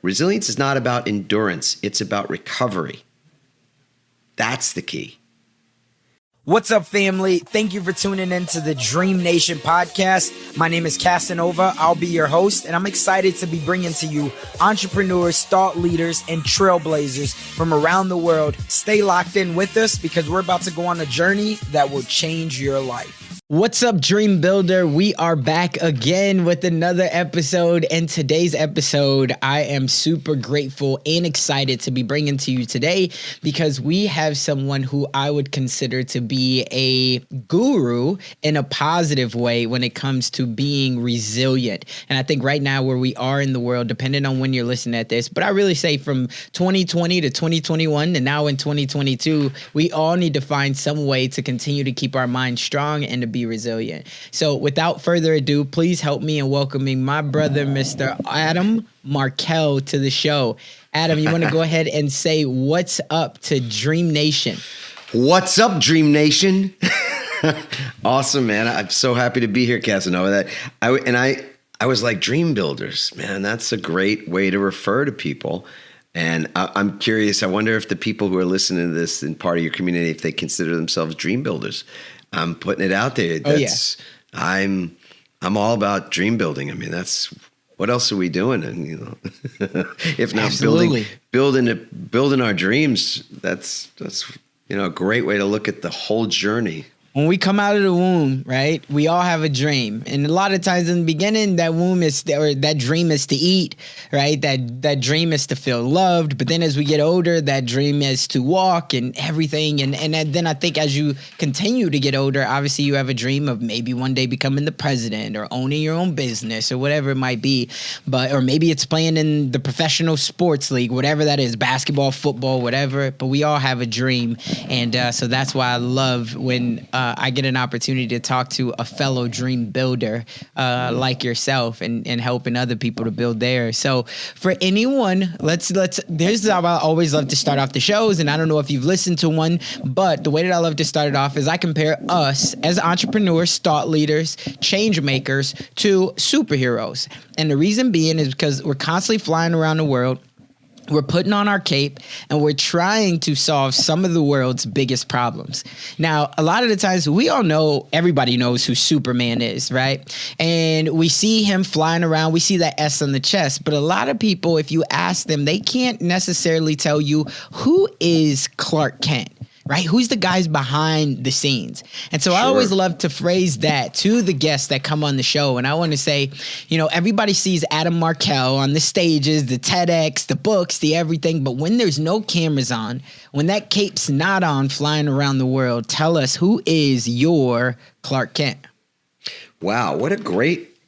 Resilience is not about endurance. It's about recovery. That's the key. What's up, family? Thank you for tuning in to the DreamNation podcast. My name is Casanova. I'll be your host, and I'm excited to be bringing to you entrepreneurs, thought leaders, and trailblazers from around the world. Stay locked in with us because we're about to go on a journey that will change your life. What's up, Dream Builder? We are back again with another episode. And today's episode, I am super grateful and excited to be bringing to you today because we have someone who I would consider to be a guru in a positive way when it comes to being resilient. And I think right now where we are in the world, depending on when you're listening at this, but I really say from 2020 to 2021 and now in 2022, we all need to find some way to continue to keep our minds strong and to be resilient. So without further ado, please help me in welcoming my brother, Mr. Adam Markel, to the show. Adam, you want to go ahead and say what's up to DreamNation? What's up, DreamNation? Awesome, man. I'm so happy to be here, Casanova. I was like, dream builders, man, that's a great way to refer to people. And I'm curious, I wonder if the people who are listening to this in part of your community, if they consider themselves dream builders. I'm putting it out there. I'm all about dream building. I mean, that's what else are we doing? And if not building our dreams, that's a great way to look at the whole journey. When we come out of the womb, right, we all have a dream. And a lot of times in the beginning, that dream is to eat, right? That dream is to feel loved. But then as we get older, that dream is to walk and everything. And then I think as you continue to get older, obviously you have a dream of maybe one day becoming the president or owning your own business or whatever it might be. Or maybe it's playing in the professional sports league, whatever that is, basketball, football, whatever. But we all have a dream. And so that's why I love when I get an opportunity to talk to a fellow dream builder like yourself and helping other people to build theirs. So for anyone, here's how I always love to start off the shows. And I don't know if you've listened to one, but the way that I love to start it off is I compare us as entrepreneurs, thought leaders, change makers to superheroes. And the reason being is because we're constantly flying around the world. We're putting on our cape and we're trying to solve some of the world's biggest problems. Now, a lot of the times everybody knows who Superman is, right? And we see him flying around. We see that S on the chest. But a lot of people, if you ask them, they can't necessarily tell you who is Clark Kent. Right? Who's the guys behind the scenes? And so I always love to phrase that to the guests that come on the show. And I want to say, everybody sees Adam Markel on the stages, the TEDx, the books, the everything. But when there's no cameras on, when that cape's not on flying around the world, tell us, who is your Clark Kent? Wow.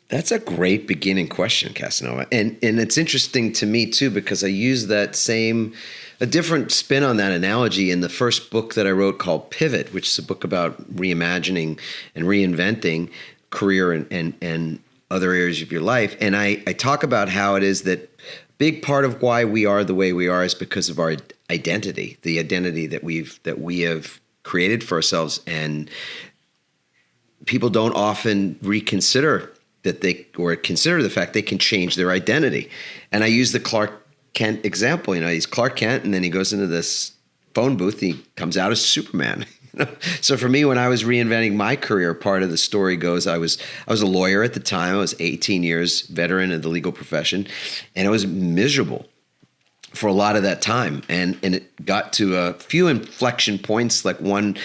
That's a great beginning question, Casanova. And it's interesting to me too, because I use a different spin on that analogy in the first book that I wrote called Pivot, which is a book about reimagining and reinventing career and other areas of your life. And I talk about how it is that a big part of why we are the way we are is because of our identity, the identity that we have created for ourselves. And people don't often consider the fact they can change their identity. And I use the Clark Kent example. He's Clark Kent, and then he goes into this phone booth. He comes out as Superman. So for me, when I was reinventing my career, part of the story goes, I was a lawyer at the time. I was 18 years veteran of the legal profession, and I was miserable for a lot of that time. And it got to a few inflection points. Like one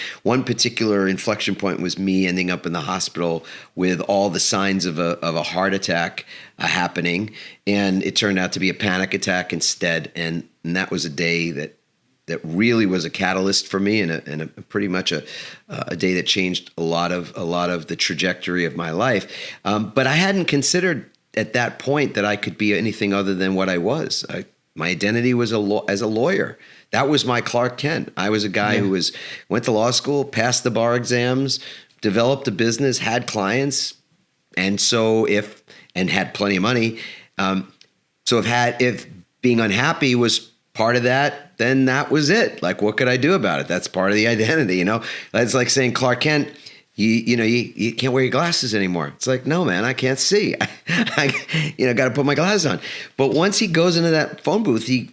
particular inflection point was me ending up in the hospital with all the signs of a heart attack happening. And it turned out to be a panic attack instead. And that was a day that really was a catalyst for me and a pretty much a day that changed a lot of the trajectory of my life. But I hadn't considered at that point that I could be anything other than what I was. My identity was as a lawyer. That was my Clark Kent. I was a guy who went to law school, passed the bar exams, developed a business, had clients, and had plenty of money. If being unhappy was part of that, then that was it. Like, what could I do about it? That's part of the identity. It's like saying Clark Kent you can't wear your glasses anymore. It's like, no, man, I can't see. I got to put my glasses on. But once he goes into that phone booth, he,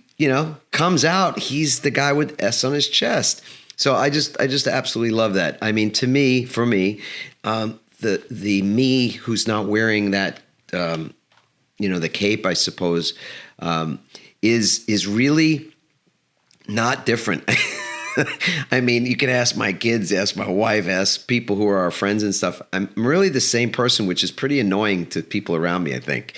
comes out, he's the guy with S on his chest. So I just absolutely love that. I mean, for me, the me who's not wearing that, the cape, I suppose, is really not different. I mean, you can ask my kids, ask my wife, ask people who are our friends and stuff. I'm really the same person, which is pretty annoying to people around me, I think,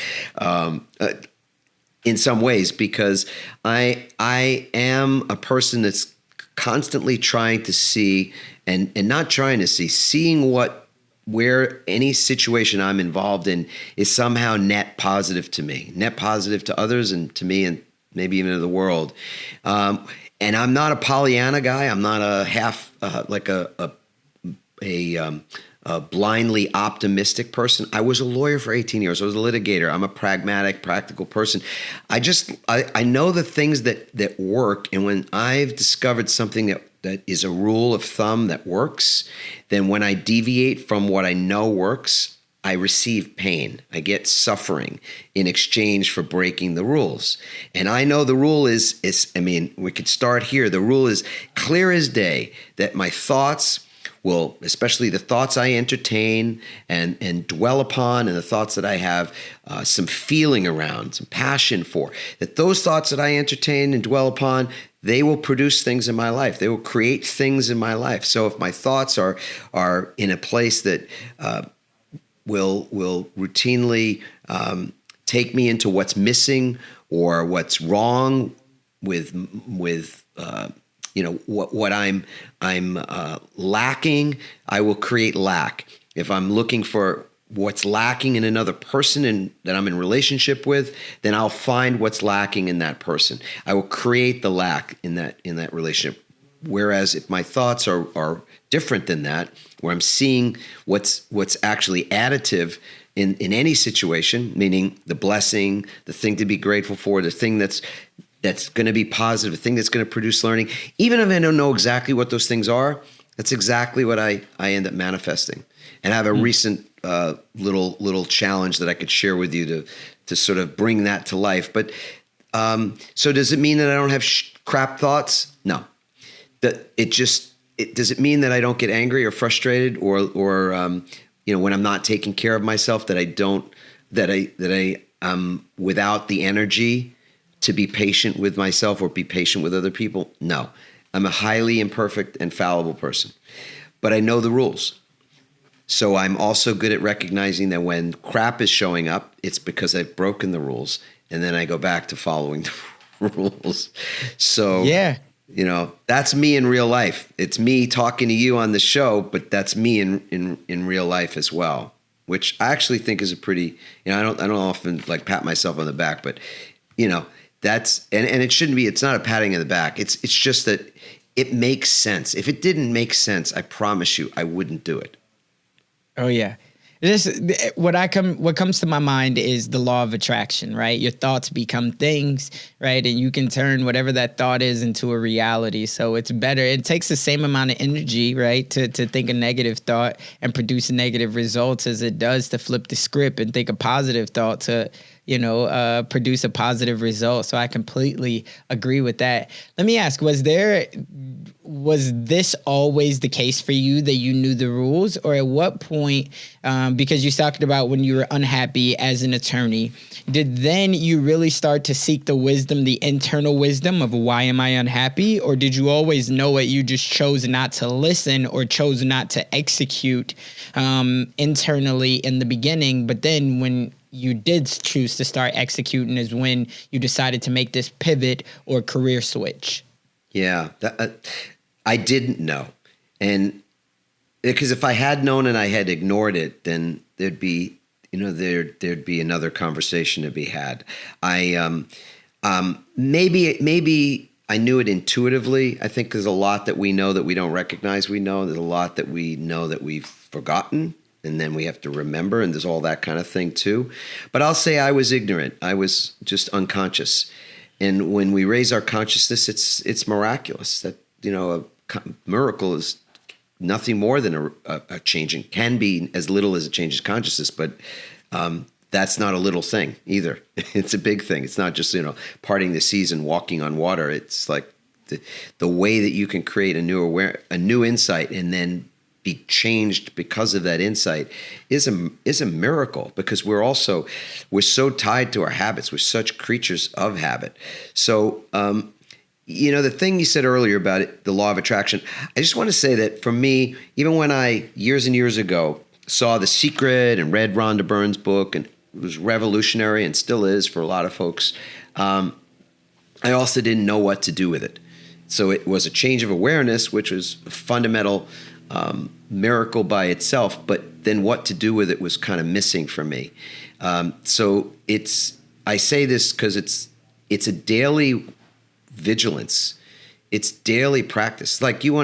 in some ways, because I am a person that's constantly trying to see and not trying to see, seeing where any situation I'm involved in is somehow net positive to me, net positive to others and to me and maybe even to the world. And I'm not a Pollyanna guy. I'm not a half like a blindly optimistic person. I was a lawyer for 18 years. I was a litigator. I'm a pragmatic, practical person. I know the things that work. And when I've discovered something that is a rule of thumb that works, then when I deviate from what I know works, I receive pain. I get suffering in exchange for breaking the rules. And I know the rule is we could start here. The rule is clear as day that my thoughts will, especially the thoughts I entertain and dwell upon, and the thoughts that I have some feeling around, some passion for, that those thoughts that I entertain and dwell upon, they will produce things in my life. They will create things in my life. So if my thoughts are in a place that will routinely take me into what's missing or what's wrong with what I'm lacking, I will create lack. If I'm looking for what's lacking in another person that I'm in relationship with, then I'll find what's lacking in that person. I will create the lack in that relationship. Whereas if my thoughts are different than that, where I'm seeing what's actually additive in any situation, meaning the blessing, the thing to be grateful for, the thing that's going to be positive, the thing that's going to produce learning, even if I don't know exactly what those things are, that's exactly what I end up manifesting. And I have a recent little challenge that I could share with you to sort of bring that to life. But so does it mean that I don't have crap thoughts? No. Does it mean that I don't get angry or frustrated or when I'm not taking care of myself that I am without the energy to be patient with myself or be patient with other people? No. I'm a highly imperfect and fallible person, but I know the rules. So I'm also good at recognizing that when crap is showing up, it's because I've broken the rules, and then I go back to following the rules. So yeah. That's me in real life. It's me talking to you on the show, but that's me in real life as well, which I actually think is a pretty, I don't often like pat myself on the back, but that's, and it shouldn't be, it's not a patting on the back. It's just that it makes sense. If it didn't make sense, I promise you, I wouldn't do it. Oh yeah. What comes to my mind is the law of attraction, right? Your thoughts become things, right? And you can turn whatever that thought is into a reality. So it's better. It takes the same amount of energy, right, to think a negative thought and produce negative results as it does to flip the script and think a positive thought to, produce a positive result. So I completely agree with that. Let me ask, was this always the case for you that you knew the rules, or at what point, because you talked about when you were unhappy as an attorney, did then you really start to seek the wisdom, the internal wisdom of why am I unhappy? Or did you always know it? You just chose not to listen or chose not to execute internally in the beginning. But then when you did choose to start executing is when you decided to make this pivot or career switch. Yeah, I didn't know. And because if I had known and I had ignored it, then there'd be another conversation to be had. Maybe I knew it intuitively. I think there's a lot that we know that we don't recognize. There's a lot that we know that we've forgotten, and then we have to remember, and there's all that kind of thing too. But I'll say I was ignorant. I was just unconscious. And when we raise our consciousness, it's miraculous. That a miracle is nothing more than a changing, can be as little as it changes consciousness, but that's not a little thing either. It's a big thing. It's not just, parting the seas and walking on water. It's like the way that you can create a new insight and then be changed because of that insight is a miracle, because we're so tied to our habits. We're such creatures of habit. So, the thing you said earlier about it, the law of attraction, I just want to say that for me, even when I, years and years ago, saw The Secret and read Rhonda Byrne's book, and it was revolutionary and still is for a lot of folks, I also didn't know what to do with it. So it was a change of awareness, which was a fundamental miracle by itself, but then what to do with it was kind of missing for me. So I say this because it's a daily vigilance. It's daily practice. Like you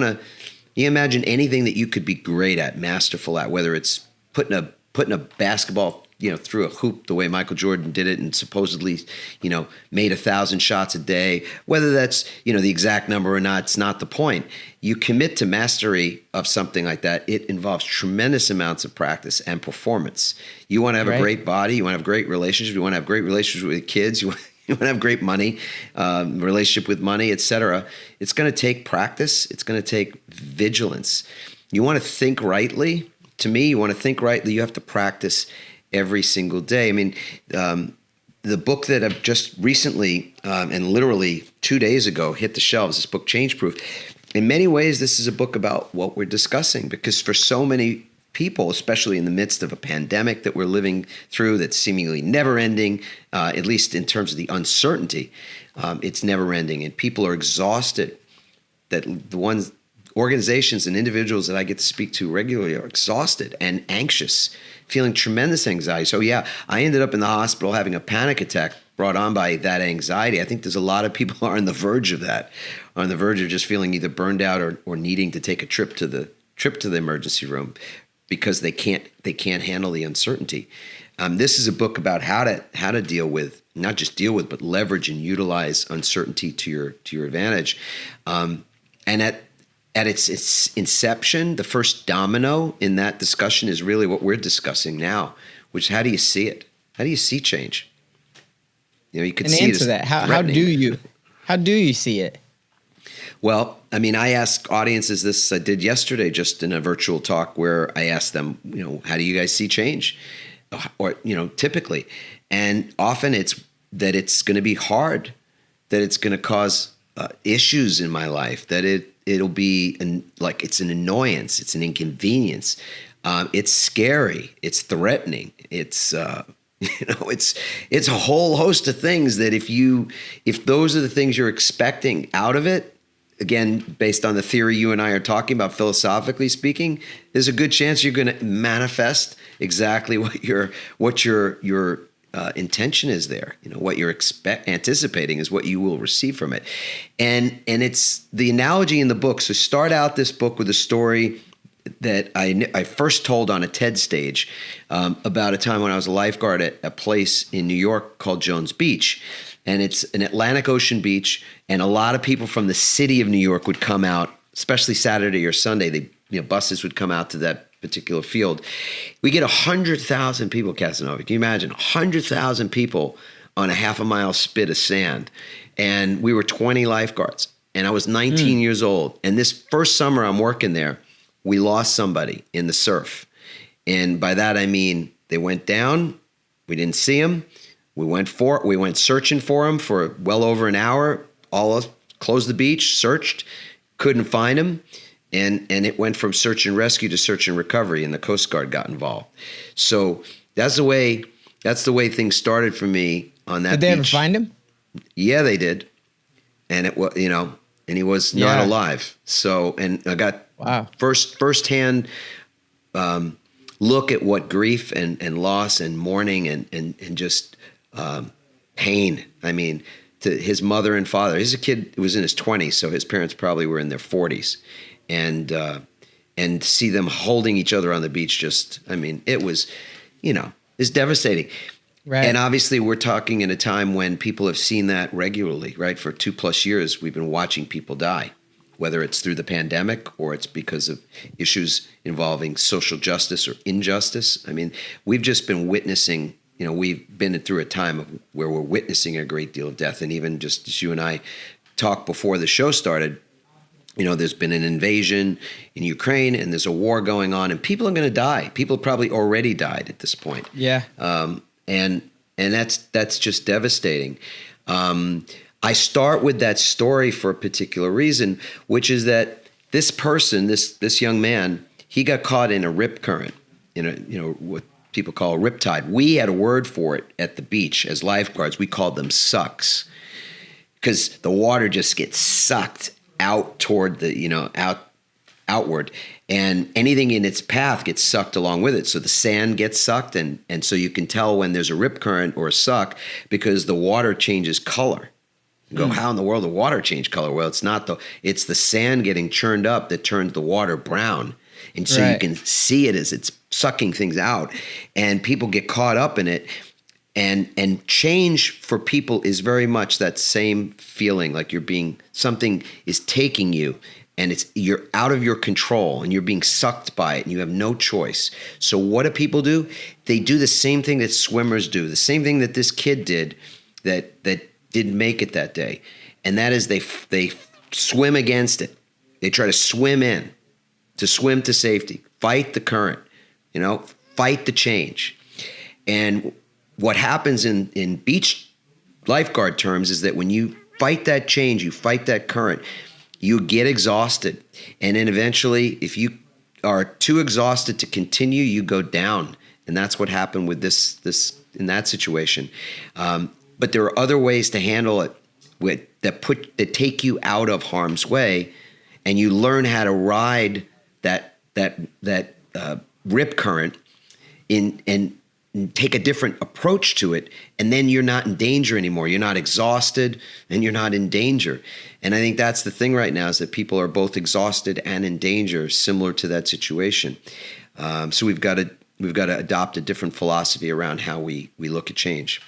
imagine anything that you could be great at, masterful at, whether it's putting a basketball, through a hoop the way Michael Jordan did it and supposedly, made 1,000 shots a day, whether that's, the exact number or not, it's not the point. You commit to mastery of something like that. It involves tremendous amounts of practice and performance. You want to have a great body. You want to have great relationships. You want to have great relationships with kids. You want to have great money, relationship with money, et cetera. It's going to take practice. It's going to take vigilance. You want to think rightly. To me, you want to think rightly. You have to practice every single day. I mean, the book that I've just recently, and literally 2 days ago, hit the shelves, this book, Change Proof. In many ways, this is a book about what we're discussing, because for so many people, especially in the midst of a pandemic that we're living through that's seemingly never ending, at least in terms of the uncertainty, it's never ending. And people are exhausted. That the organizations and individuals that I get to speak to regularly are exhausted and anxious, feeling tremendous anxiety. So yeah, I ended up in the hospital having a panic attack brought on by that anxiety. I think there's a lot of people who are on the verge of that, on the verge of just feeling either burned out or needing to take a trip to the emergency room because they can't handle the uncertainty. This is a book about how to deal with, not just deal with, but leverage and utilize uncertainty to your advantage. And at its inception, the first domino in that discussion is really what we're discussing now, which is how do you see it? How do you see change? You could see answer that. How do you see it? Well, I mean, I ask audiences this. I did yesterday, just in a virtual talk where I asked them, how do you guys see change? Or typically, and often it's that it's going to be hard, that it's going to cause issues in my life, that it'll be it's an annoyance, it's an inconvenience, it's scary, it's threatening, it's it's a whole host of things that if those are the things you're expecting out of it, again, based on the theory you and I are talking about, philosophically speaking, there's a good chance you're going to manifest exactly what your intention is there. What you're anticipating is what you will receive from it. And it's the analogy in the book. So start out this book with a story that I first told on a TED stage about a time when I was a lifeguard at a place in New York called Jones Beach. And it's an Atlantic Ocean beach, and a lot of people from the city of New York would come out, especially Saturday or Sunday. Buses would come out to that particular field. We get 100,000 people, Casanova. Can you imagine? 100,000 people on a half a mile spit of sand. And we were 20 lifeguards. And I was 19 years old. And this first summer I'm working there, we lost somebody in the surf. And by that I mean they went down, we didn't see them. We went searching for him for well over an hour. All of us closed the beach, searched, couldn't find him, and it went from search and rescue to search and recovery, and the Coast Guard got involved. So that's the way things started for me on that beach. Did they ever find him? Yeah, they did, and it was and he was not alive. So, and I got firsthand look at what grief and loss and mourning and just pain. I mean, to his mother and father. He's a kid who was in his 20s, so his parents probably were in their 40s, and see them holding each other on the beach. It was, it's devastating. Right. And obviously, we're talking in a time when people have seen that regularly, right? For 2+ years, we've been watching people die whether it's through the pandemic or it's because of issues involving social justice or injustice. I mean, we've just been witnessing, we've been through a time where we're witnessing a great deal of death. And even just as you and I talked before the show started, there's been an invasion in Ukraine and there's a war going on and people are going to die. People probably already died at this point. Yeah. And that's just devastating. I start with that story for a particular reason, which is that this person, this young man, he got caught in a rip current, what people call a riptide. We had a word for it at the beach as lifeguards. We called them sucks because the water just gets sucked out toward outward, and anything in its path gets sucked along with it. So the sand gets sucked, and so you can tell when there's a rip current or a suck because the water changes color. You go, how in the world the water change color? Well, it's the sand getting churned up that turns the water brown. And so you can see it as it's sucking things out, and people get caught up in it. And change for people is very much that same feeling, like something is taking you and you're out of your control and you're being sucked by it and you have no choice. So what do people do? They do the same thing that swimmers do, the same thing that this kid did that didn't make it that day. And that is they swim against it. They try to swim to safety, fight the current, fight the change. And what happens in beach lifeguard terms is that when you fight that change, you fight that current, you get exhausted. And then eventually, if you are too exhausted to continue, you go down. And that's what happened with this in that situation. But there are other ways to handle it that take you out of harm's way, and you learn how to ride that rip current and take a different approach to it, and then you're not in danger anymore. You're not exhausted, and you're not in danger. And I think that's the thing right now is that people are both exhausted and in danger, similar to that situation. So we've got to adopt a different philosophy around how we look at change.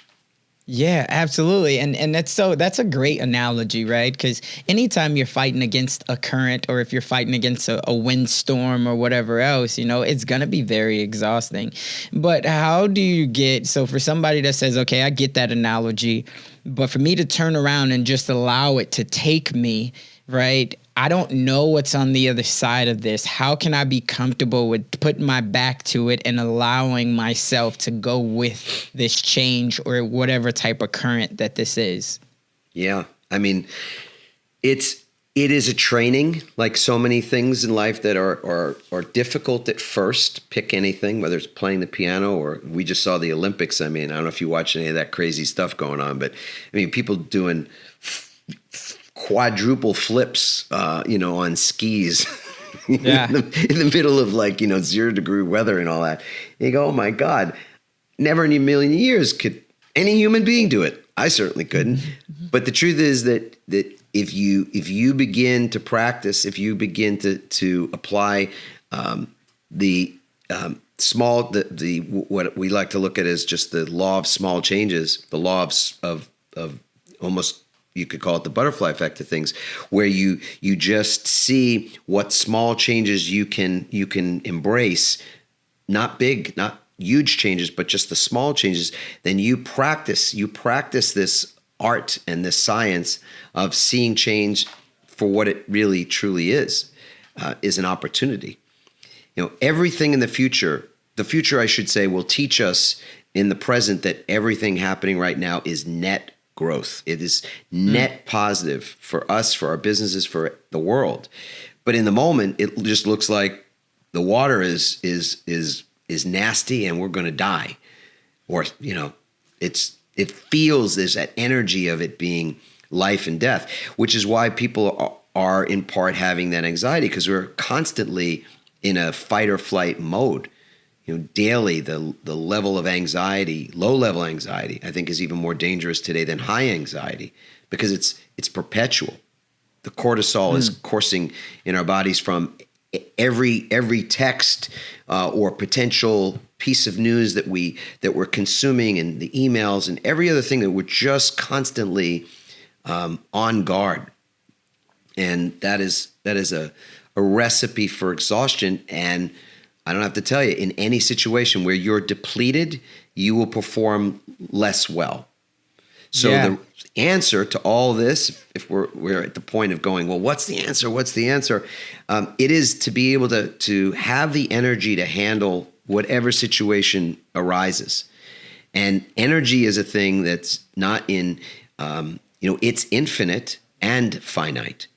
Yeah, absolutely. And that's a great analogy, right? Because anytime you're fighting against a current or if you're fighting against a windstorm or whatever else, it's going to be very exhausting. But how do you so for somebody that says, okay, I get that analogy, but for me to turn around and just allow it to take me, right? I don't know what's on the other side of this. How can I be comfortable with putting my back to it and allowing myself to go with this change or whatever type of current that this is? Yeah. I mean, it is a training, like so many things in life that are difficult at first. Pick anything, whether it's playing the piano or we just saw the Olympics. I mean, I don't know if you watch any of that crazy stuff going on, but I mean, people doing quadruple flips, on skis in the middle of 0-degree weather and all that. And you go, oh my God, never in a million years could any human being do it. I certainly couldn't. Mm-hmm. But the truth is that if you begin to practice, if you begin to apply the what we like to look at as just the law of small changes, the law of almost, you could call it the butterfly effect of things, where you just see what small changes you can embrace, not big, not huge changes, but just the small changes. Then you practice this art and this science of seeing change for what it really truly is an opportunity. Everything in the future, I should say, will teach us in the present that everything happening right now is net growth. It is net positive for us, for our businesses, for the world. But in the moment, it just looks like the water is nasty and we're going to die, or it feels there's that energy of it being life and death, which is why people are in part having that anxiety, because we're constantly in a fight or flight mode. Daily, the level of anxiety, low-level anxiety, I think is even more dangerous today than high anxiety, because it's perpetual. The cortisol is coursing in our bodies from every text or potential piece of news that we're consuming, and the emails and every other thing that we're just constantly on guard. And that is a recipe for exhaustion. And I don't have to tell you, in any situation where you're depleted, you will perform less well. So the answer to all this, if we're at the point of going, well, what's the answer? What's the answer? It is to be able to have the energy to handle whatever situation arises. And energy is a thing that's not in, it's infinite and finite.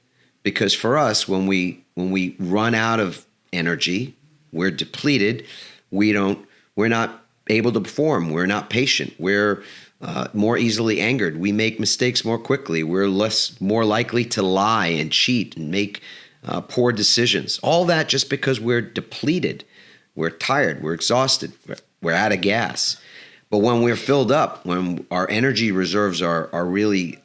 Because for us, when we run out of energy, we're depleted. We're not able to perform. We're not patient. We're more easily angered. We make mistakes more quickly. We're more likely to lie and cheat and make poor decisions. All that just because we're depleted. We're tired. We're exhausted. We're out of gas. But when we're filled up, when our energy reserves are really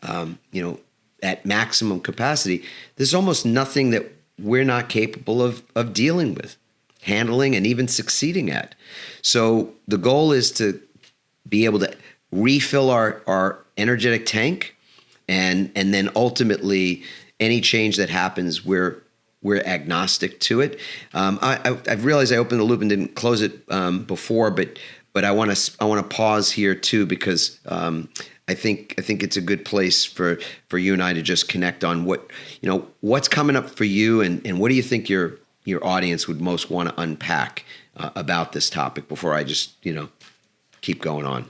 at maximum capacity, there's almost nothing that we're not capable of dealing with, handling, and even succeeding at. So the goal is to be able to refill our energetic tank, and then ultimately any change that happens, we're agnostic to it. I've realized I opened the loop and didn't close it before, but I want to pause here too, because I think it's a good place for you and I to just connect on what's coming up for you, and what do you think your audience would most want to unpack about this topic before I just keep going on.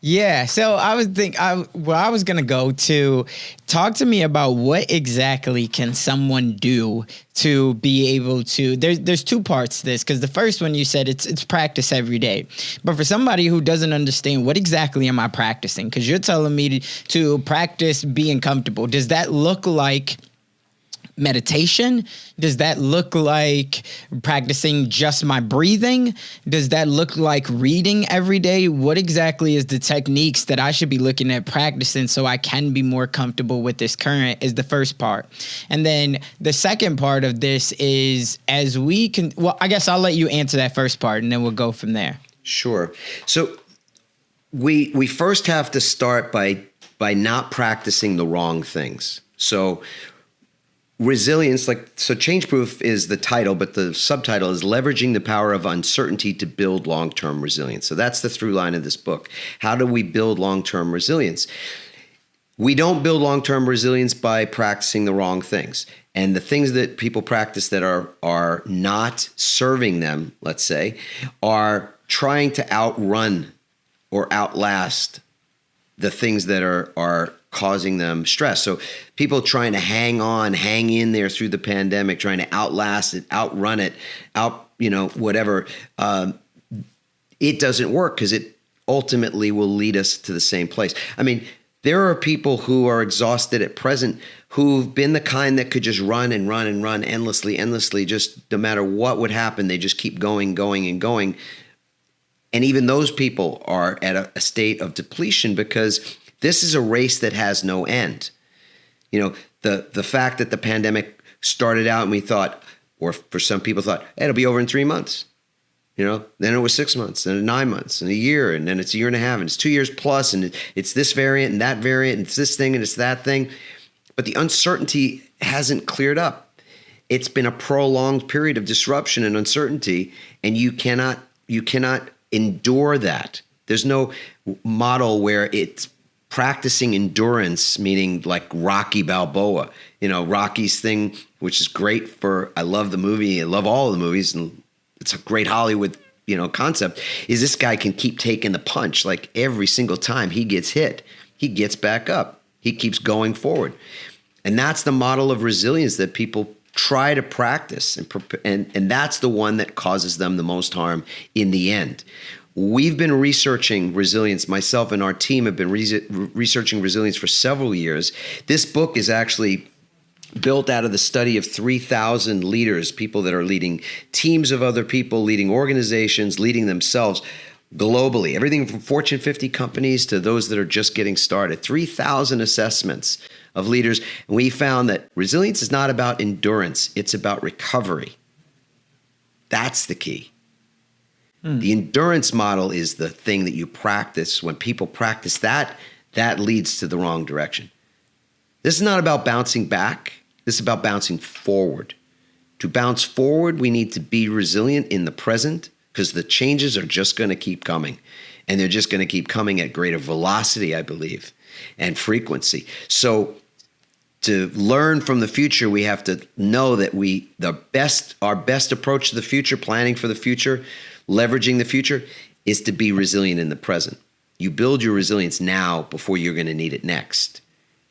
Yeah, so I was going to go to talk to me about what exactly can someone do to be able to, there's two parts to this, because the first one you said it's practice every day. But for somebody who doesn't understand, what exactly am I practicing? Because you're telling me to practice being comfortable. Does that look like meditation? Does that look like practicing just my breathing? Does that look like reading every day? What exactly is the techniques that I should be looking at practicing so I can be more comfortable with this current, is the first part. And then the second part of this is, I guess I'll let you answer that first part and then we'll go from there. Sure. So we first have to start by not practicing the wrong things. So resilience, so Change Proof is the title, but the subtitle is Leveraging the Power of Uncertainty to Build Long-Term Resilience. So that's the through line of this book. How do we build long-term resilience? We don't build long-term resilience by practicing the wrong things. And the things that people practice that are not serving them, let's say, are trying to outrun or outlast the things that are causing them stress. So people trying to hang in there through the pandemic, trying to outlast it, outrun it, whatever. It doesn't work, because it ultimately will lead us to the same place. I mean, there are people who are exhausted at present who've been the kind that could just run and run and run endlessly, just no matter what would happen, they just keep going and going. And even those people are at a state of depletion, because this is a race that has no end. The fact that the pandemic started out and we thought, or for some people thought, hey, it'll be over in 3 months. Then it was 6 months, and 9 months, and a year, and then it's a year and a half, and it's 2 years plus, and it's this variant and that variant, and it's this thing and it's that thing. But the uncertainty hasn't cleared up. It's been a prolonged period of disruption and uncertainty, and you cannot endure that. There's no model where it's practicing endurance, meaning like Rocky Balboa, Rocky's thing, which is great I love the movie. I love all of the movies, and it's a great Hollywood, concept, is this guy can keep taking the punch. Like every single time he gets hit, he gets back up. He keeps going forward. And that's the model of resilience that people try to practice, and that's the one that causes them the most harm in the end. We've been researching resilience. Myself and our team have been researching resilience for several years. This book is actually built out of the study of 3,000 leaders, people that are leading teams of other people, leading organizations, leading themselves globally. Everything from Fortune 50 companies to those that are just getting started. 3,000 assessments of leaders. And we found that resilience is not about endurance. It's about recovery. That's the key. The endurance model is the thing that you practice. When people practice that, that leads to the wrong direction. This is not about bouncing back. This is about bouncing forward. To bounce forward, we need to be resilient in the present because the changes are just going to keep coming. And they're just going to keep coming at greater velocity, I believe, and frequency. So to learn from the future, we have to know that our best approach to the future, planning for the future, leveraging the future, is to be resilient in the present. You build your resilience now before you're going to need it next.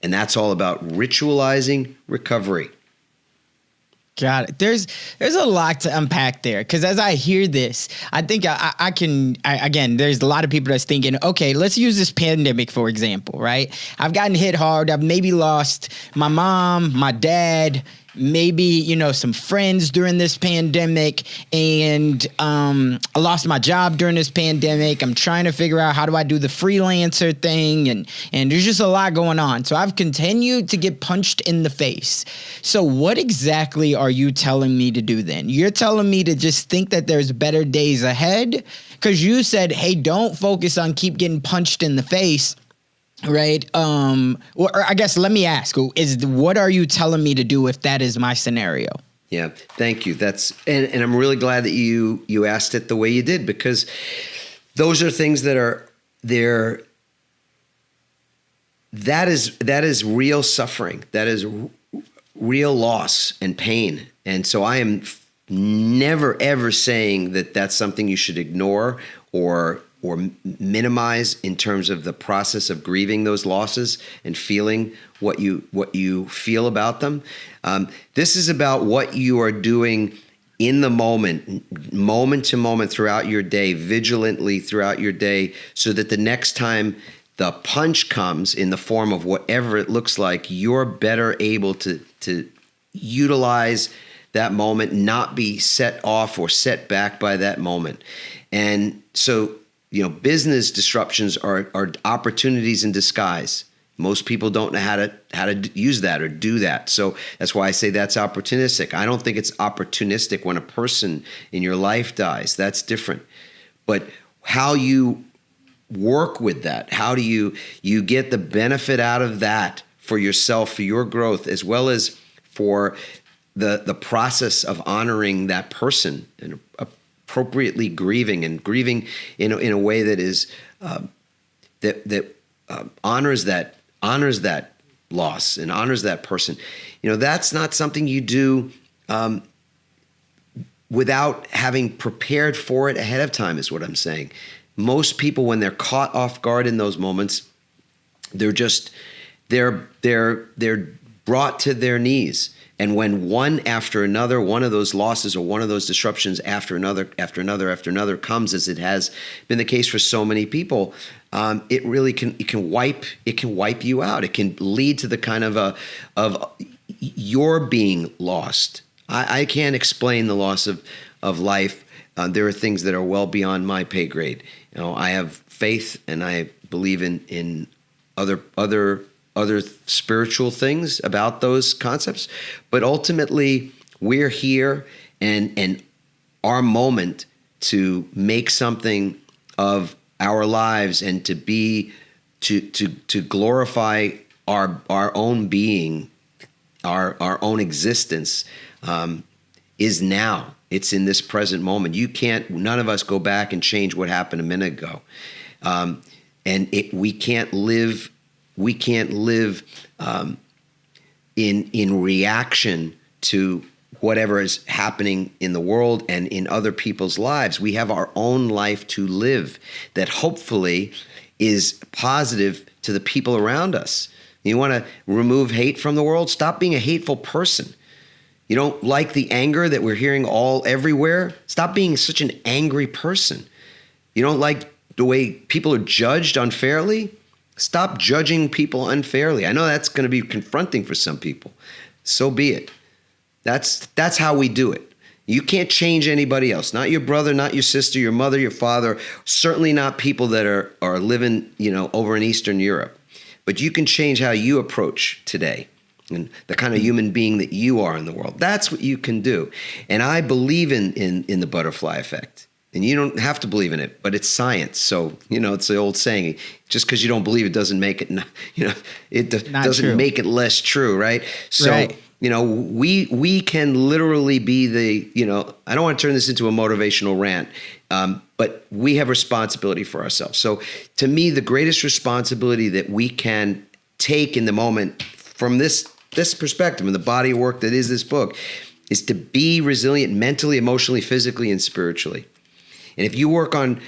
And that's all about ritualizing recovery. Got it. There's a lot to unpack there, because as I hear this, I think I can again, there's a lot of people that's thinking, okay, let's use this pandemic for example, right? I've gotten hit hard. I've maybe lost my mom, my dad, maybe, some friends during this pandemic, and I lost my job during this pandemic. I'm trying to figure out how do I do the freelancer thing, and there's just a lot going on. So I've continued to get punched in the face. So what exactly are you telling me to do then? You're telling me to just think that there's better days ahead? Because you said, hey, don't focus on keep getting punched in the face. Right. Or I guess let me ask, what are you telling me to do if that is my scenario? Yeah. Thank you. And I'm really glad that you asked it the way you did, because those are things that are there. That is real suffering. That is real loss and pain. And so I am never, ever saying that that's something you should ignore or minimize in terms of the process of grieving those losses and feeling what you feel about them. This is about what you are doing in the moment to moment throughout your day, vigilantly throughout your day, so that the next time the punch comes in the form of whatever it looks like, you're better able to utilize that moment, not be set off or set back by that moment. And so, business disruptions are opportunities in disguise. Most people don't know how to use that or do that. So that's why I say that's opportunistic. I don't think it's opportunistic when a person in your life dies. That's different. But how you work with that, how do you get the benefit out of that for yourself, for your growth, as well as for the process of honoring that person and appropriately grieving in a way that is honors that loss and honors that person. That's not something you do without having prepared for it ahead of time, is what I'm saying. Most people, when they're caught off guard in those moments, they're brought to their knees. And when one after another, one of those losses or one of those disruptions after another comes, as it has been the case for so many people, it really can wipe you out. It can lead to the kind of your being lost. I can't explain the loss of life. There are things that are well beyond my pay grade. I have faith and I believe in other spiritual things about those concepts, but ultimately we're here and our moment to make something of our lives and to glorify our own being, our own existence, is now. It's in this present moment. None of us go back and change what happened a minute ago. We can't live in reaction to whatever is happening in the world and in other people's lives. We have our own life to live that hopefully is positive to the people around us. You want to remove hate from the world? Stop being a hateful person. You don't like the anger that we're hearing everywhere? Stop being such an angry person. You don't like the way people are judged unfairly? Stop judging people unfairly. I know that's going to be confronting for some people. So be it. That's how we do it. You can't change anybody else. Not your brother, not your sister, your mother, your father. Certainly not people that are living, over in Eastern Europe. But you can change how you approach today and the kind of human being that you are in the world. That's what you can do. And I believe in the butterfly effect. And you don't have to believe in it, but it's science. So, it's the old saying, just because you don't believe it doesn't make it, it doesn't true. make it less true, right? So right. We can literally be I don't want to turn this into a motivational rant, but we have responsibility for ourselves. So to me, the greatest responsibility that we can take in the moment from this perspective and the body of work that is this book is to be resilient mentally, emotionally, physically, and spiritually. And if you work on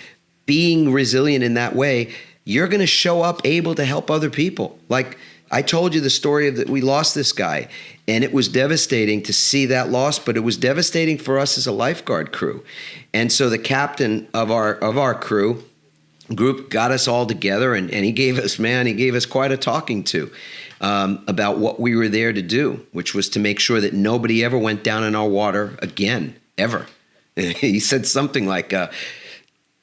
being resilient in that way, you're going to show up able to help other people. Like I told you the story of that we lost this guy, and it was devastating to see that loss, but it was devastating for us as a lifeguard crew. And so the captain of our crew group got us all together, and he gave us quite a talking to about what we were there to do, which was to make sure that nobody ever went down in our water again, ever. He said something like,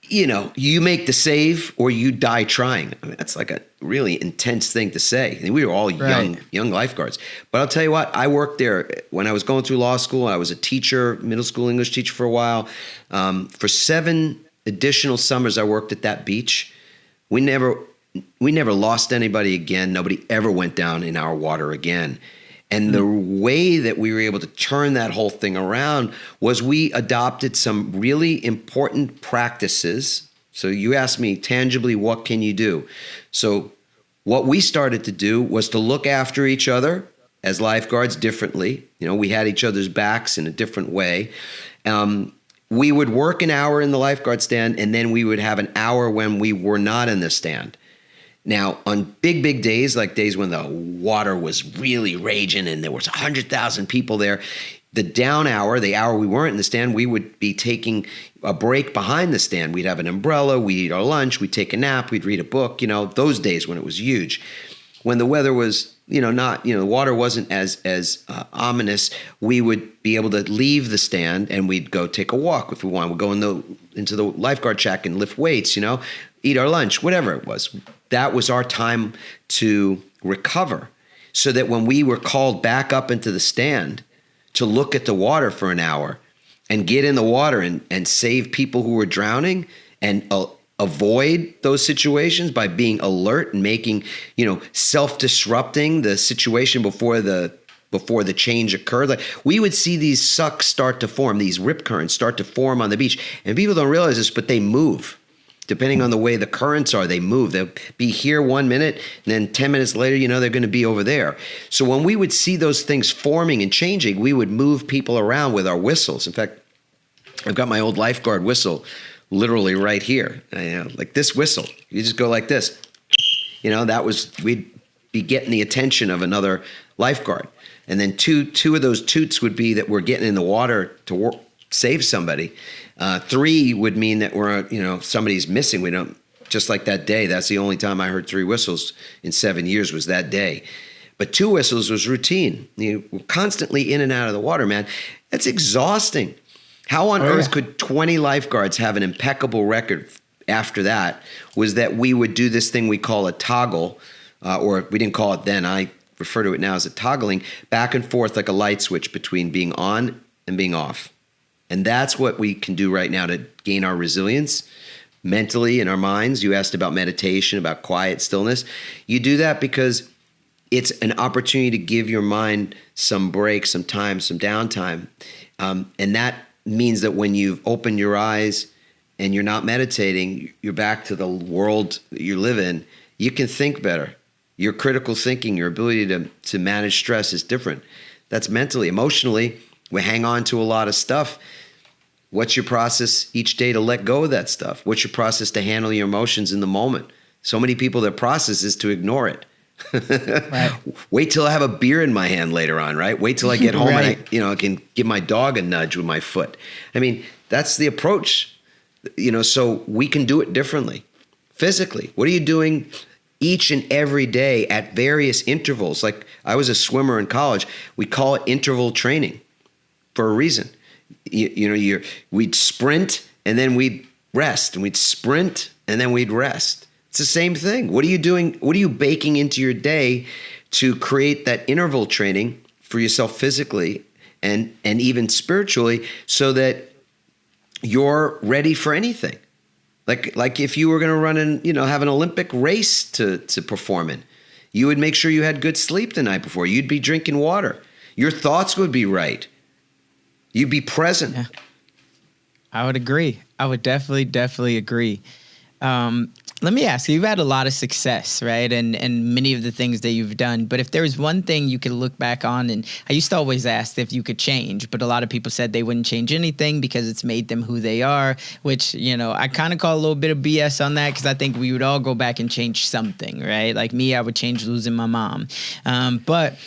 you make the save or you die trying. I mean, that's like a really intense thing to say. And we were all young lifeguards. But I'll tell you what, I worked there when I was going through law school. I was a teacher, middle school English teacher for a while. For 7 additional summers, I worked at that beach. We never lost anybody again. Nobody ever went down in our water again. And the way that we were able to turn that whole thing around was we adopted some really important practices. So you asked me tangibly, what can you do? So what we started to do was to look after each other as lifeguards differently. We had each other's backs in a different way. We would work an hour in the lifeguard stand, and then we would have an hour when we were not in the stand. Now, on big days, like days when the water was really raging and there was 100,000 people there, the down hour, the hour we weren't in the stand, we would be taking a break behind the stand. We'd have an umbrella, we'd eat our lunch, we'd take a nap, we'd read a book, those days when it was huge. When the weather was, the water wasn't as ominous, we would be able to leave the stand and we'd go take a walk if we wanted. We'd go into the lifeguard shack and lift weights, eat our lunch, whatever it was. That was our time to recover, so that when we were called back up into the stand to look at the water for an hour and get in the water and save people who were drowning and avoid those situations by being alert and making, self-disrupting the situation before the change occurred. Like we would see these sucks start to form, these rip currents start to form on the beach. And people don't realize this, but they move. Depending on the way the currents are, they move. They'll be here 1 minute, and then 10 minutes later, they're going to be over there. So when we would see those things forming and changing, we would move people around with our whistles. In fact, I've got my old lifeguard whistle literally right here. Like this whistle. You just go like this. We'd be getting the attention of another lifeguard. And then two of those toots would be that we're getting in the water to save somebody. 3 would mean that we're, somebody's missing. We don't, just like that day. That's the only time I heard 3 whistles in 7 years was that day. But 2 whistles was routine. We're constantly in and out of the water, man. That's exhausting. How on earth could 20 lifeguards have an impeccable record after that? Was that we would do this thing we call a toggle, or we didn't call it then. I refer to it now as a toggling, back and forth like a light switch between being on and being off. And that's what we can do right now to gain our resilience mentally in our minds. You asked about meditation, about quiet stillness. You do that because it's an opportunity to give your mind some break, some time, some downtime. And that means that when you've opened your eyes and you're not meditating, you're back to the world that you live in, you can think better. Your critical thinking, your ability to manage stress is different. That's mentally. Emotionally, we hang on to a lot of stuff. What's your process each day to let go of that stuff? What's your process to handle your emotions in the moment? So many people, their process is to ignore it. Right. Wait till I have a beer in my hand later on, right? Wait till I get home and I can give my dog a nudge with my foot. I mean, that's the approach, so we can do it differently. Physically, what are you doing each and every day at various intervals? Like I was a swimmer in college. We call it interval training for a reason. We'd sprint and then we'd rest, and we'd sprint and then we'd rest. It's the same thing. What are you doing? What are you baking into your day to create that interval training for yourself physically and even spiritually so that you're ready for anything? Like if you were going to run and, have an Olympic race to perform in, you would make sure you had good sleep the night before. You'd be drinking water. Your thoughts would be right. You'd be present. Yeah. I would agree. I would definitely agree. Let me ask you, you've had a lot of success, right? And many of the things that you've done. But if there was one thing you could look back on, and I used to always ask if you could change, but a lot of people said they wouldn't change anything because it's made them who they are, which, I kind of call a little bit of BS on that because I think we would all go back and change something, right? Like me, I would change losing my mom. But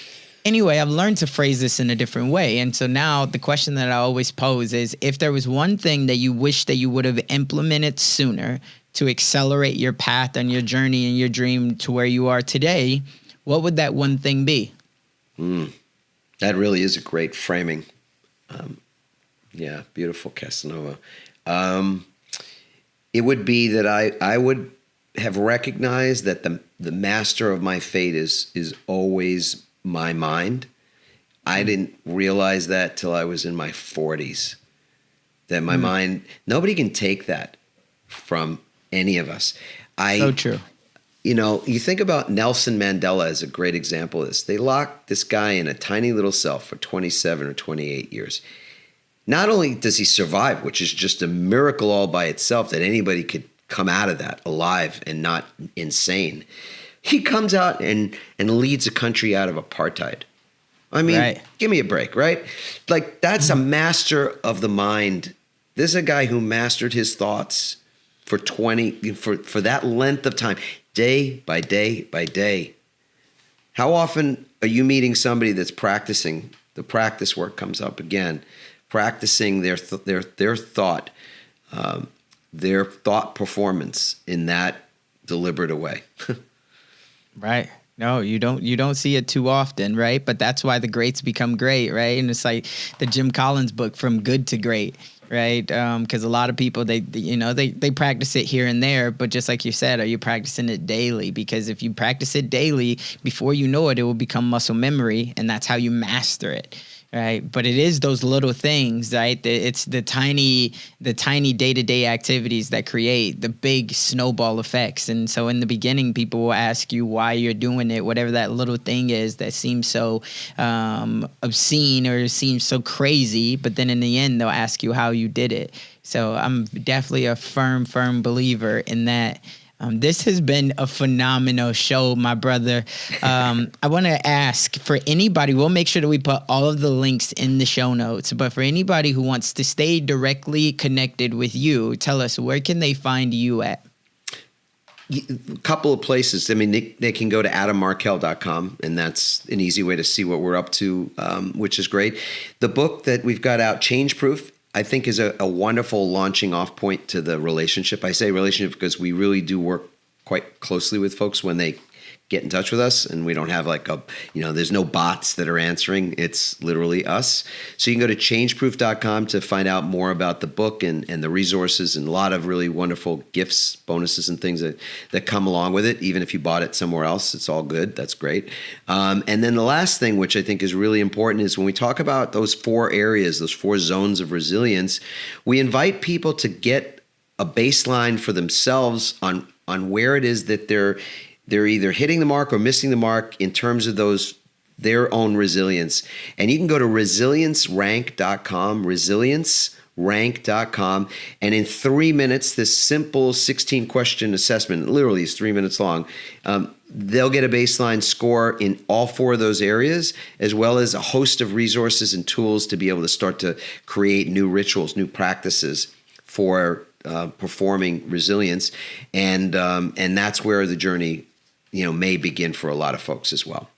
anyway, I've learned to phrase this in a different way. And so now the question that I always pose is, if there was one thing that you wish that you would have implemented sooner to accelerate your path and your journey and your dream to where you are today, what would that one thing be? That really is a great framing. Yeah, beautiful, Casanova. It would be that I would have recognized that the master of my fate is always my mind. I didn't realize that till I was in my 40s. That my mind, nobody can take that from any of us. So true. You think about Nelson Mandela as a great example of this. They locked this guy in a tiny little cell for 27 or 28 years. Not only does he survive, which is just a miracle all by itself that anybody could come out of that alive and not insane, he comes out and leads a country out of apartheid. I mean, right. Give me a break, right? Like, that's a master of the mind. This is a guy who mastered his thoughts for that length of time, day by day by day. How often are you meeting somebody that's practicing? The practice work comes up again, practicing their thought performance in that deliberate a way. Right. No, you don't see it too often, right? But that's why the greats become great, right? And it's like the Jim Collins book, From Good to Great, right? Because a lot of people, they practice it here and there, but just like you said, are you practicing it daily? Because if you practice it daily, before you know it, it will become muscle memory, and that's how you master it. Right. But it is those little things, right? It's the tiny day-to-day activities that create the big snowball effects. And so in the beginning, people will ask you why you're doing it, whatever that little thing is that seems so obscene or seems so crazy. But then in the end, they'll ask you how you did it. So I'm definitely a firm believer in that. This has been a phenomenal show, my brother. I want to ask for anybody, we'll make sure that we put all of the links in the show notes, but for anybody who wants to stay directly connected with you, tell us, where can they find you at? A couple of places. I mean, they can go to adammarkel.com, and that's an easy way to see what we're up to, which is great. The book that we've got out, Change Proof, I think is a wonderful launching off point to the relationship. I say relationship because we really do work quite closely with folks when they get in touch with us, and we don't have like there's no bots that are answering. It's literally us. So you can go to changeproof.com to find out more about the book and the resources, and a lot of really wonderful gifts, bonuses, and things that come along with it. Even if you bought it somewhere else, it's all good. That's great. And then the last thing, which I think is really important, is when we talk about those 4 areas, those 4 zones of resilience, we invite people to get a baseline for themselves on where it is that they're either hitting the mark or missing the mark in terms of their own resilience. And you can go to resiliencerank.com, resiliencerank.com, and in 3 minutes, this simple 16-question assessment, literally is 3 minutes long, they'll get a baseline score in all 4 of those areas, as well as a host of resources and tools to be able to start to create new rituals, new practices for performing resilience. And that's where the journey may begin for a lot of folks as well.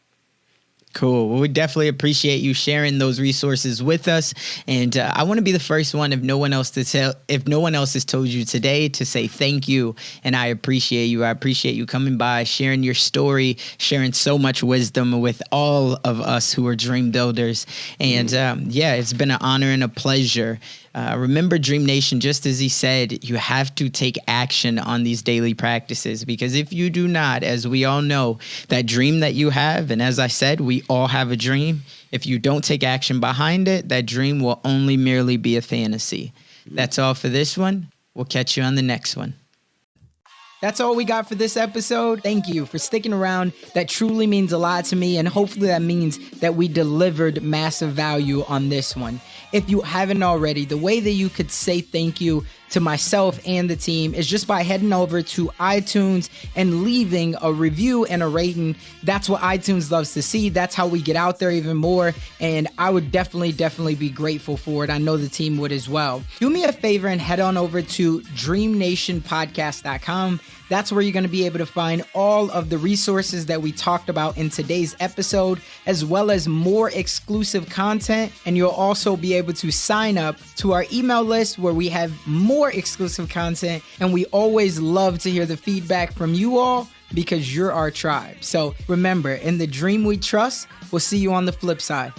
Cool. Well, we definitely appreciate you sharing those resources with us. And I want to be the first one, if no one else has told you today, to say thank you. And I appreciate you. I appreciate you coming by, sharing your story, sharing so much wisdom with all of us who are dream builders. And it's been an honor and a pleasure. Remember, DreamNation, just as he said, you have to take action on these daily practices, because if you do not, as we all know, that dream that you have, and as I said, we all have a dream. If you don't take action behind it, that dream will only merely be a fantasy. That's all for this one. We'll catch you on the next one. That's all we got for this episode. Thank you for sticking around. That truly means a lot to me, and hopefully that means that we delivered massive value on this one. If you haven't already, the way that you could say thank you to myself and the team is just by heading over to iTunes and leaving a review and a rating. That's what iTunes loves to see. That's how we get out there even more. And I would definitely be grateful for it. I know the team would as well. Do me a favor and head on over to DreamNationPodcast.com. That's where you're going to be able to find all of the resources that we talked about in today's episode, as well as more exclusive content. And you'll also be able to sign up to our email list where we have more exclusive content. And we always love to hear the feedback from you all because you're our tribe. So remember, in the dream we trust, we'll see you on the flip side.